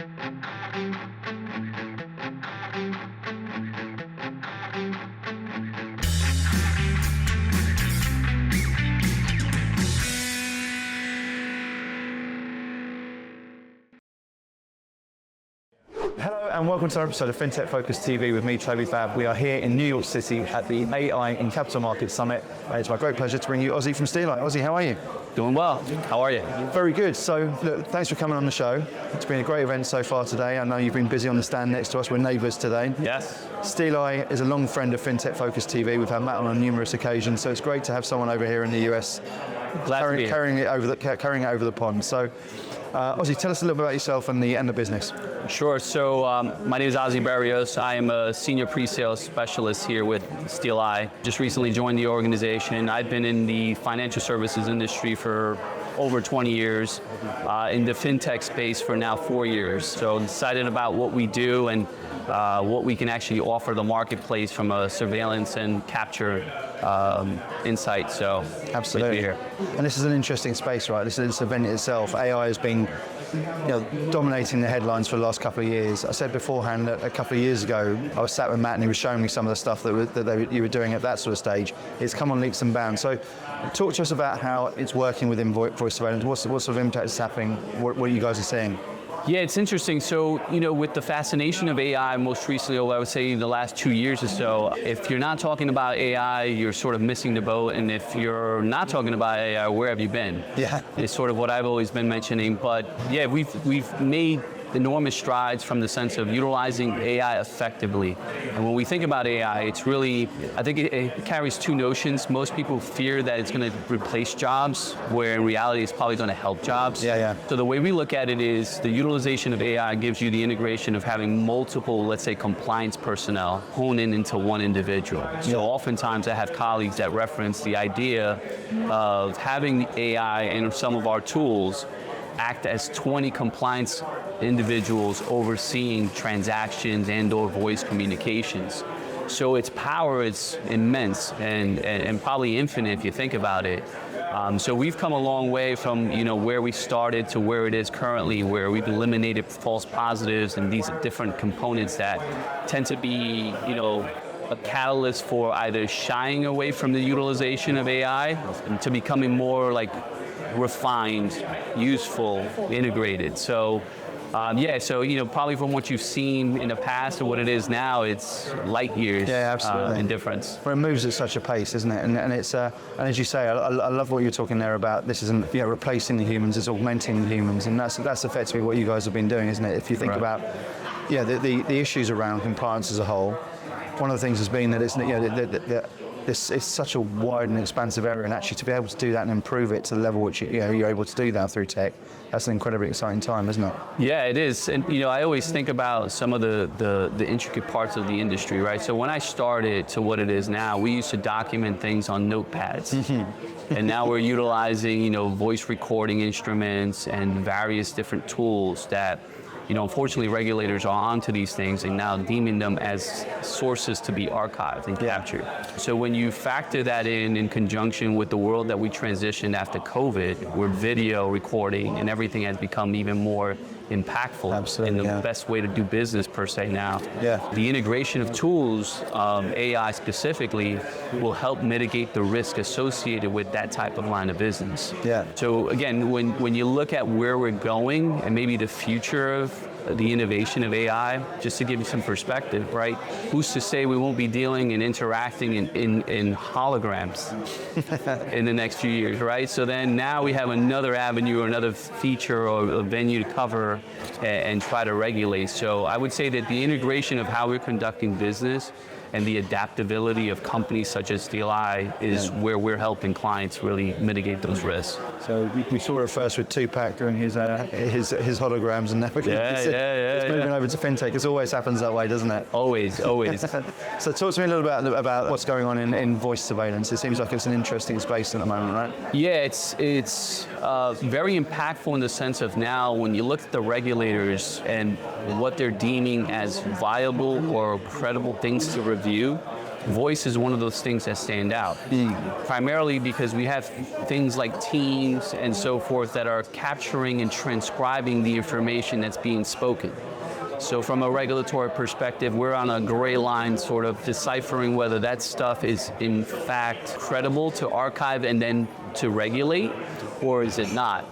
Hello and welcome to our episode of FinTech Focus TV with me, Toby Babb. We are here in New York City at the AI in Capital Markets Summit. It's my great pleasure to bring you Ozzie from SteelEye. Ozzie, how are you? Doing well. How are you? Very good. So, look, thanks for coming on the show. It's been a great event so far today. I know you've been busy on the stand next to us. We're neighbours today. Yes. SteelEye is a long friend of FinTech Focus TV. We've had Matt on numerous occasions, so it's great to have someone over here in the US carrying it over the pond. So, Ozzie, tell us a little bit about yourself and the business. Sure. So my name is Ozzie Berrios. I am a senior pre-sales specialist here with SteelEye. Just recently joined the organization. I've been in the financial services industry for over 20 years, in the fintech space for now 4 years. So excited about what we do and what we can actually offer the marketplace from a surveillance and capture insight. So absolutely. Here. And this is an interesting space, right? This event itself, AI has been dominating the headlines for the last couple of years. I said beforehand that a couple of years ago, I was sat with Matt and he was showing me some of the stuff you were doing at that sort of stage. It's come on leaps and bounds. So talk to us about how it's working within voice surveillance. What sort of impact is happening? What you guys are seeing? Yeah, it's interesting. So, with the fascination of AI, most recently, I would say the last 2 years or so, if you're not talking about AI, you're sort of missing the boat. And if you're not talking about AI, where have you been? Yeah. It's sort of what I've always been mentioning. But yeah, we've made enormous strides from the sense of utilizing AI effectively. And when we think about AI, it's really, I think it carries two notions. Most people fear that it's going to replace jobs, where in reality it's probably going to help jobs. Yeah. So the way we look at it is the utilization of AI gives you the integration of having multiple, let's say, compliance personnel hone in into one individual. So oftentimes I have colleagues that reference the idea of having AI and some of our tools act as 20 compliance individuals overseeing transactions and or voice communications. So its power is immense and probably infinite if you think about it. So we've come a long way from where we started to where it is currently, where we've eliminated false positives and these different components that tend to be a catalyst for either shying away from the utilization of AI and to becoming more like refined, useful, integrated. So probably from what you've seen in the past to what it is now, it's light years in difference. Well, it moves at such a pace, isn't it? And it's and as you say, I love what you're talking there about. This isn't replacing the humans; it's augmenting the humans, and that's effectively what you guys have been doing, isn't it? If you think about the issues around compliance as a whole, one of the things has been that it's this is such a wide and expansive area, and actually to be able to do that and improve it to the level which you're able to do that through tech, that's an incredibly exciting time, isn't it? Yeah, it is. And I always think about some of the intricate parts of the industry, right? So when I started to what it is now, we used to document things on notepads. And now we're utilizing voice recording instruments and various different tools that unfortunately regulators are onto these things and now deeming them as sources to be archived and captured. So when you factor that in conjunction with the world that we transitioned after COVID, where video recording and everything has become even more impactful. Absolutely, and the best way to do business per se now. The integration of tools, AI specifically, will help mitigate the risk associated with that type of line of business. So again, when you look at where we're going and maybe the future of the innovation of AI, just to give you some perspective, right? Who's to say we won't be dealing and interacting in holograms in the next few years, right? So then now we have another avenue or another feature or a venue to cover and try to regulate. So I would say that the integration of how we're conducting business and the adaptability of companies such as SteelEye is where we're helping clients really mitigate those risks. So we saw it first with Tupac doing his holograms, and now it's moving over to fintech. It always happens that way, doesn't it? Always. So talk to me a little bit about what's going on in voice surveillance. It seems like it's an interesting space at the moment, right? Yeah, it's very impactful in the sense of now when you look at the regulators and what they're deeming as viable or credible things to review, voice is one of those things that stand out. Primarily because we have things like Teams and so forth that are capturing and transcribing the information that's being spoken. So from a regulatory perspective, we're on a gray line sort of deciphering whether that stuff is in fact credible to archive and then to regulate, or is it not?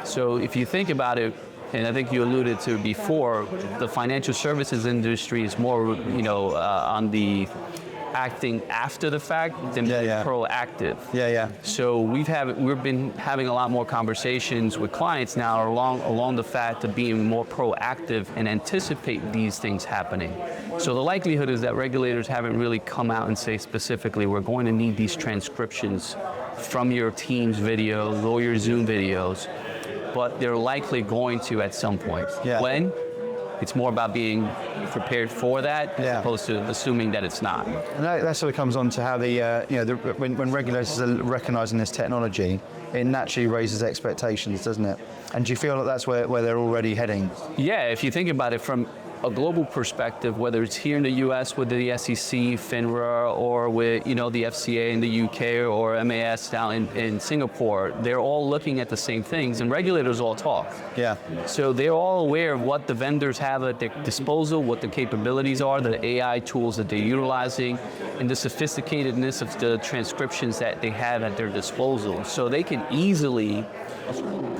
So if you think about it, and I think you alluded to before, the financial services industry is more, on the acting after the fact than proactive. So we've been having a lot more conversations with clients now along the fact of being more proactive and anticipate these things happening. So the likelihood is that regulators haven't really come out and say specifically, we're going to need these transcriptions from your Teams videos or your Zoom videos, but they're likely going to at some point. When? It's more about being prepared for that, as opposed to assuming that it's not. And that sort of comes on to how when regulators are recognizing this technology, it naturally raises expectations, doesn't it? And do you feel that that's where they're already heading? Yeah, if you think about it from a global perspective, whether it's here in the US with the SEC, FINRA, or with the FCA in the UK or MAS down in Singapore, they're all looking at the same things, and regulators all talk. So they're all aware of what the vendors have at their disposal, what the capabilities are, the AI tools that they're utilizing, and the sophisticatedness of the transcriptions that they have at their disposal. So they can easily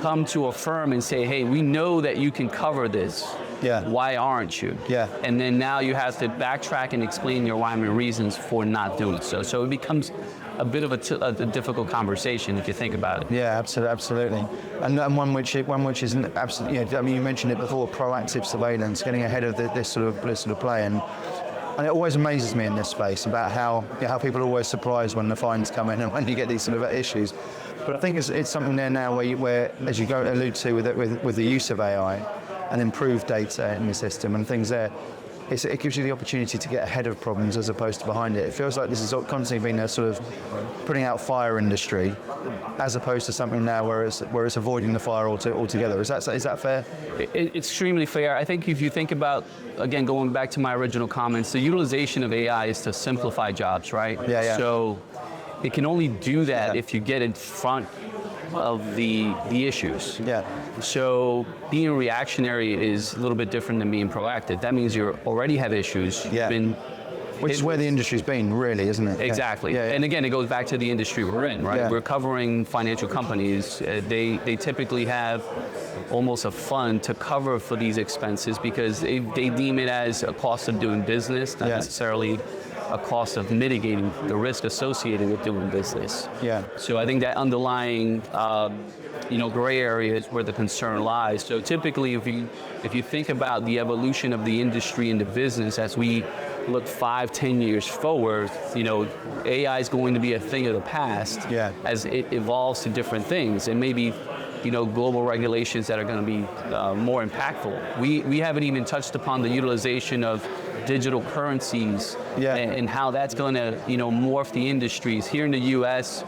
come to a firm and say, hey, we know that you can cover this. Why aren't you? And then now you have to backtrack and explain your rhyme and reasons for not doing so. So it becomes a bit of a difficult conversation if you think about it. Absolutely. And one which isn't absolutely. I mean, you mentioned it before: proactive surveillance, getting ahead of this sort of play. And it always amazes me in this space about how people are always surprised when the fines come in and when you get these sort of issues. But I think it's something there now where as you allude to with the use of AI and improved data in the system and things there, it gives you the opportunity to get ahead of problems as opposed to behind it. It feels like this has constantly been a sort of putting out fire industry, as opposed to something now where it's avoiding the fire altogether. Is that fair? It's extremely fair. I think if you think about, again, going back to my original comments, the utilization of AI is to simplify jobs, right? So it can only do that if you get in front of the issues. So being reactionary is a little bit different than being proactive. That means you already have issues. Which is where the industry's been, really, isn't it? Exactly. And again, it goes back to the industry we're in, right? We're covering financial companies. They typically have almost a fund to cover for these expenses because they deem it as a cost of doing business, not necessarily a cost of mitigating the risk associated with doing business. So I think that underlying gray area is where the concern lies. So typically, if you think about the evolution of the industry and the business as we look 5-10 years forward, AI is going to be a thing of the past as it evolves to different things, and maybe global regulations that are going to be more impactful. We haven't even touched upon the utilization of digital currencies and how that's going to morph the industries. Here in the U.S.,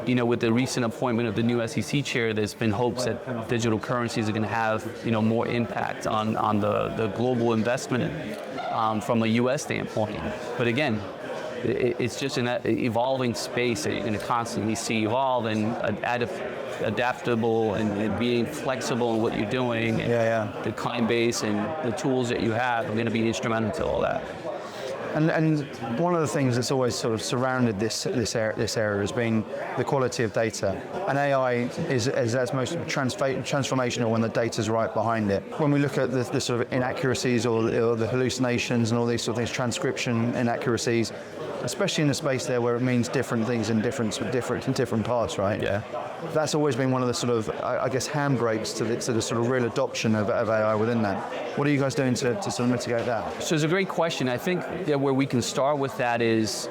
with the recent appointment of the new SEC chair, there's been hopes that digital currencies are going to have more impact on the global investment from a U.S. standpoint. But again, it's just an evolving space that you're going to constantly see evolve and adaptable and being flexible in what you're doing. And the client base and the tools that you have are going to be instrumental to all that. And one of the things that's always sort of surrounded this area has been the quality of data. And AI is most transformational when the data's right behind it. When we look at the sort of inaccuracies or the hallucinations and all these sort of things, transcription inaccuracies, especially in the space there where it means different things in different parts, right? That's always been one of the sort of, I guess, handbrakes to the sort of real adoption of AI within that. What are you guys doing to sort of mitigate that? So it's a great question. I think that where we can start with that is,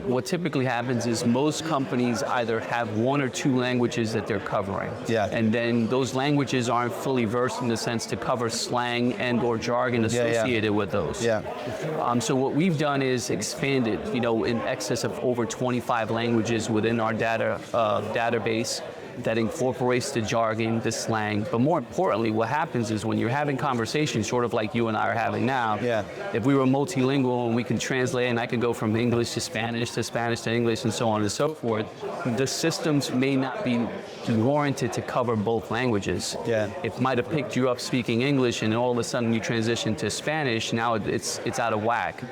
what typically happens is most companies either have one or two languages that they're covering. And then those languages aren't fully versed in the sense to cover slang and or jargon associated with those. So what we've done is expanded, in excess of over 25 languages within our database. that incorporates the jargon, the slang. But more importantly, what happens is when you're having conversations, sort of like you and I are having now, if we were multilingual and we can translate, and I could go from English to Spanish to English and so on and so forth, the systems may not be warranted to cover both languages. It might have picked you up speaking English and all of a sudden you transition to Spanish, now it's out of whack.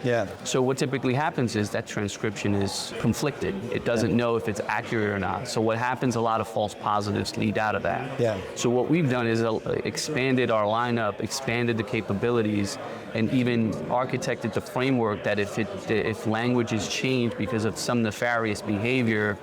So what typically happens is that transcription is conflicted. It doesn't know if it's accurate or not. So what happens, a lot of false positives lead out of that. So what we've done is expanded our lineup, expanded the capabilities, and even architected the framework that if language is changed because of some nefarious behavior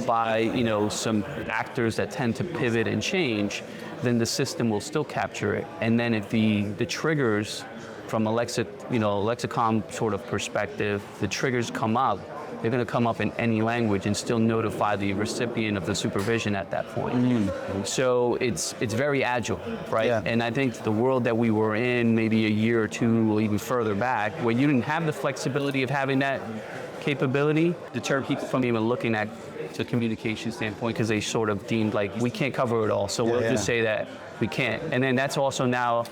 by some actors that tend to pivot and change, then the system will still capture it. And then if the triggers from a lexicon sort of perspective, the triggers come up, they're going to come up in any language and still notify the recipient of the supervision at that point. So it's very agile, right? And I think the world that we were in maybe a year or two or even further back, where you didn't have the flexibility of having that capability, deterred people from even looking at the communication standpoint because they sort of deemed like, we can't cover it all, so we'll just say that we can't. And then that's also now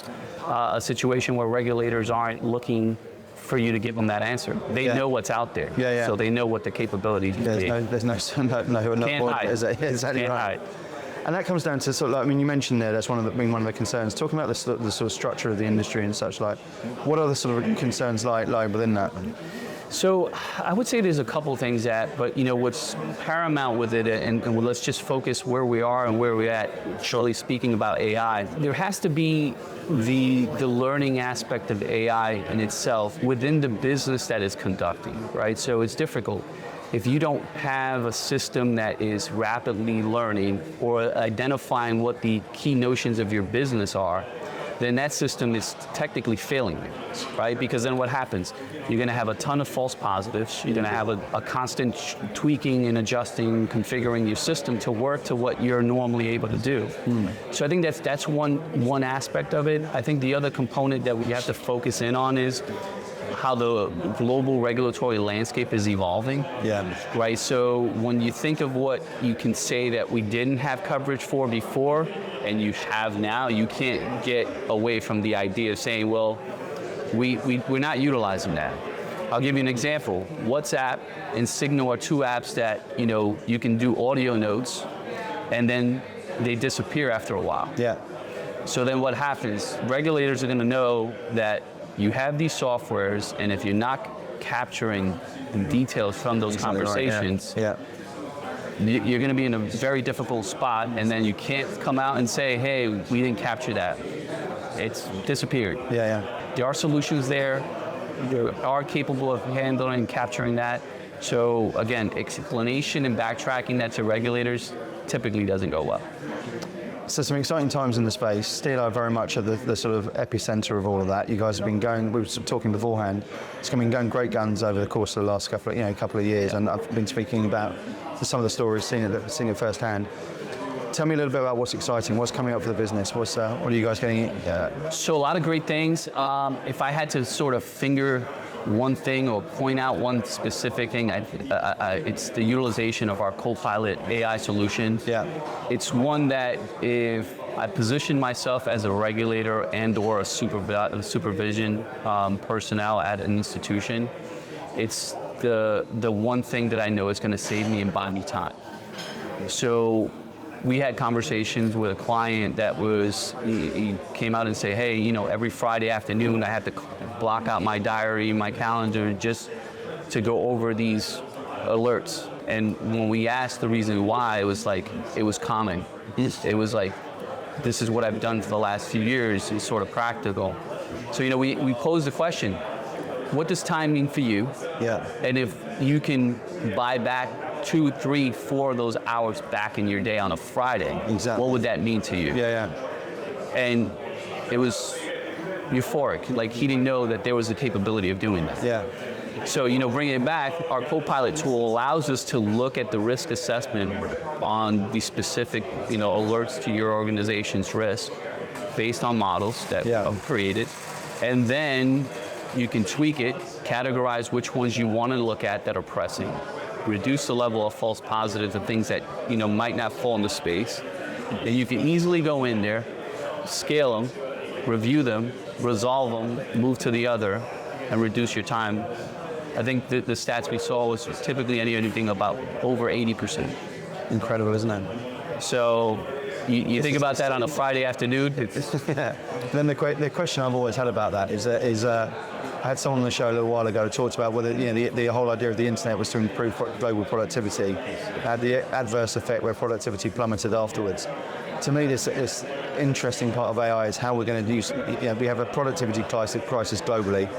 a situation where regulators aren't looking for you to give them that answer. They know what's out there, so they know what the capabilities be. There's no Can't hide. Exactly Can't right. hide. And that comes down to sort of like, I mean, you mentioned there, that's been one of the concerns. Talking about the sort of structure of the industry and such, like, what are the sort of concerns lie within that? So I would say there's a couple things but what's paramount with it, and let's just focus where we are and where we're at, surely speaking about AI. There has to be the learning aspect of AI in itself within the business that is conducting, right? So it's difficult. If you don't have a system that is rapidly learning or identifying what the key notions of your business are, then that system is technically failing you, right? Because then what happens? You're gonna have a ton of false positives. You're gonna have a constant tweaking and adjusting, configuring your system to work to what you're normally able to do. So I think that's one aspect of it. I think the other component that we have to focus in on is how the global regulatory landscape is evolving. Right, so when you think of what you can say that we didn't have coverage for before, and you have now, you can't get away from the idea of saying, well, we're not utilizing that. I'll give you an example. WhatsApp and Signal are two apps that, you can do audio notes, and then they disappear after a while. So then what happens? Regulators are gonna know that you have these softwares, and if you're not capturing the details from those conversations, you're going to be in a very difficult spot, and then you can't come out and say, hey, we didn't capture that. It's disappeared. There are solutions there. They are capable of handling and capturing that. So again, explanation and backtracking that to regulators typically doesn't go well. So some exciting times in the space. SteelEye very much at the sort of epicenter of all of that. You guys have been going, we were talking beforehand, it's been going great guns over the course of the last couple of years, and I've been speaking about some of the stories, seeing it firsthand. Tell me a little bit about what's exciting, what's coming up for the business, what are you guys getting? So a lot of great things. If I had to sort of finger one thing or point out one specific thing, it's the utilization of our Copilot AI solution. It's one that if I position myself as a regulator and or a supervision personnel at an institution, it's the one thing that I know is going to save me and buy me time. So we had conversations with a client that he came out and say, hey, every Friday afternoon I have to block out my diary, my calendar, just to go over these alerts. And when we asked the reason why, it was common. It was like, this is what I've done for the last few years. It's sort of practical. So, we posed the question, what does time mean for you? And if you can buy back 2, 3, 4 of those hours back in your day on a Friday, what would that mean to you? And it was euphoric. Like, he didn't know that there was the capability of doing that. So, bringing it back, our Copilot tool allows us to look at the risk assessment on the specific, alerts to your organization's risk based on models that are created. And then you can tweak it, categorize which ones you want to look at that are pressing, reduce the level of false positives and things that might not fall into space. And you can easily go in there, scale them, review them, resolve them, move to the other, and reduce your time. I think the stats we saw was typically anything about over 80%. Incredible, isn't it? So you think about that on a Friday afternoon. Yeah. Then the question I've always had about that is I had someone on the show a little while ago who talked about whether the whole idea of the internet was to improve global productivity, had the adverse effect where productivity plummeted afterwards. To me, this interesting part of AI is how we're going to use. We have a productivity crisis globally.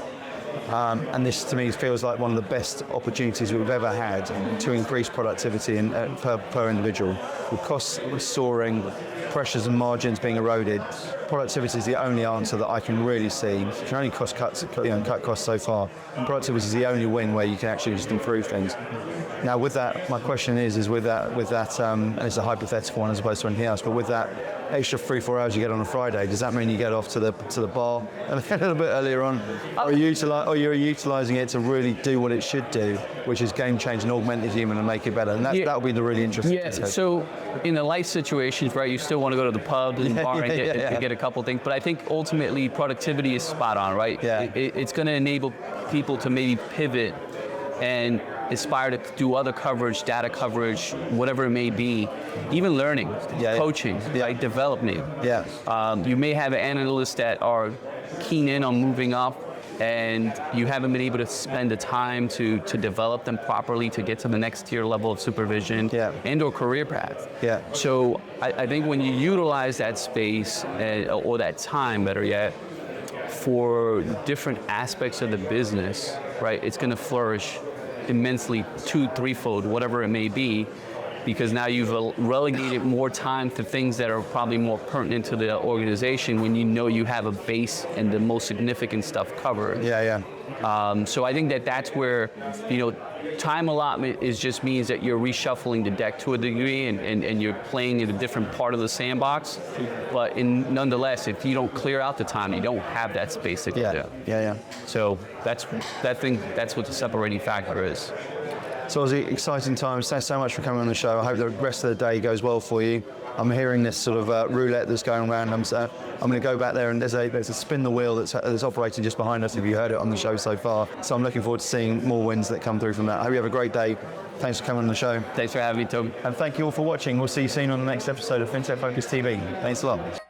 And this, to me, feels like one of the best opportunities we've ever had to increase productivity per individual. With costs soaring, pressures and margins being eroded, productivity is the only answer that I can really see. You can only cut costs so far. Productivity is the only win where you can actually just improve things. Now, with that, my question is with that, and it's a hypothetical one as opposed to anything else, but with that extra 3-4 hours you get on a Friday, does that mean you get off to the bar a little bit earlier on, or you're utilising it to really do what it should do, which is game change and augment the human and make it better? And that would be the really interesting. Yeah. So in the life situations, right, you still want to go to the pub and bar and get a couple things, but I think ultimately productivity is spot on, right? Yeah. It's going to enable people to maybe pivot and aspire to do other coverage, data coverage, whatever it may be, even learning, coaching, right, development. Yeah. You may have analysts that are keen in on moving up, and you haven't been able to spend the time to develop them properly to get to the next tier level of supervision and or career path. Yeah. So I think when you utilize that space or that time, better yet, for different aspects of the business, right, it's going to flourish immensely, 2-3-fold, whatever it may be, because now you've relegated more time to things that are probably more pertinent to the organization when you have a base and the most significant stuff covered. So I think that's where, time allotment just means that you're reshuffling the deck to a degree and you're playing in a different part of the sandbox. But nonetheless, if you don't clear out the time, you don't have that space to go down. So that's what the separating factor is. So Ozzie, exciting times. Thanks so much for coming on the show. I hope the rest of the day goes well for you. I'm hearing this sort of roulette that's going around. I'm going to go back there, and there's a spin the wheel that's operating just behind us, if you heard it on the show so far. So I'm looking forward to seeing more wins that come through from that. I hope you have a great day. Thanks for coming on the show. Thanks for having me, Toby. And thank you all for watching. We'll see you soon on the next episode of FinTech Focus TV. Thanks a lot.